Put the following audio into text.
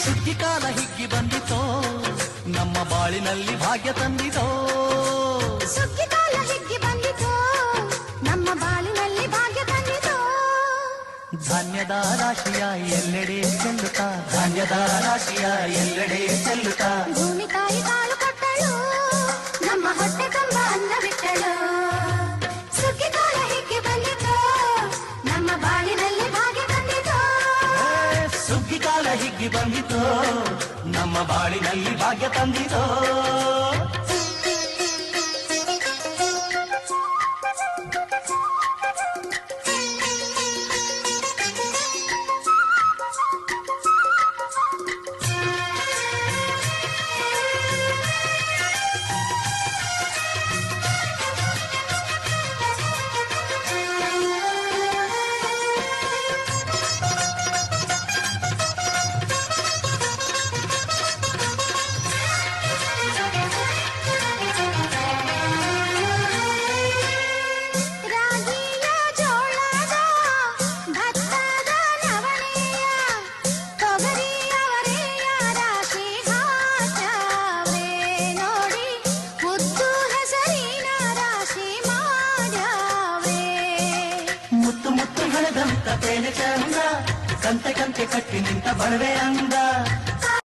ಸುಗ್ಗಿಕಾಲ ಹಿಗ್ಗಿ ಬಂದಿತೋ ನಮ್ಮ ಬಾಳಿನಲ್ಲಿ ಭಾಗ್ಯ ತಂದಿತೋ. ಸುಗ್ಗಿಕಾಲ ಹಿಗ್ಗಿ ಬಂದಿತೋ ನಮ್ಮ ಬಾಳಿನಲ್ಲಿ ಭಾಗ್ಯ ತಂದಿತೋ. ಧಾನ್ಯದ ರಾಶಿಯ ಎಲ್ಲೆಡೆ ಚೆಲ್ಲುತ್ತಾ, ಧಾನ್ಯದ ರಾಶಿಯ ಎಲ್ಲೆಡೆ ಚೆಲ್ಲುತ್ತಾ, ಭೂಮಿ ತಾಯಿ ಕಾಳು ಕೊಟ್ಟಳು ನಮ್ಮ ಹೊಟ್ಟೆ ತುಂಬ ಅನ್ನ ಬಿಟ್ಟಳು. ಸುಗ್ಗಿಕಾಲ ಹಿಗ್ಗಿ ಬಂದಿತೋ ನಮ್ಮ ಬಾಳಿನಲ್ಲಿ ಭಾಗ್ಯ ತಂದಿತೋ. ಸುಗ್ಗಿಕಾಲ ಹಿಗ್ಗಿ ಬಂದಿತೋ ನಮ್ಮ ಬಾಳಿನಲ್ಲಿ ಭಾಗ್ಯ ತಂದಿತೋ. ಕಂತೆ ಕಂತೆ ಕಟ್ಟಿ ನಿಂತ ಬಣವೆ ಅಂದ.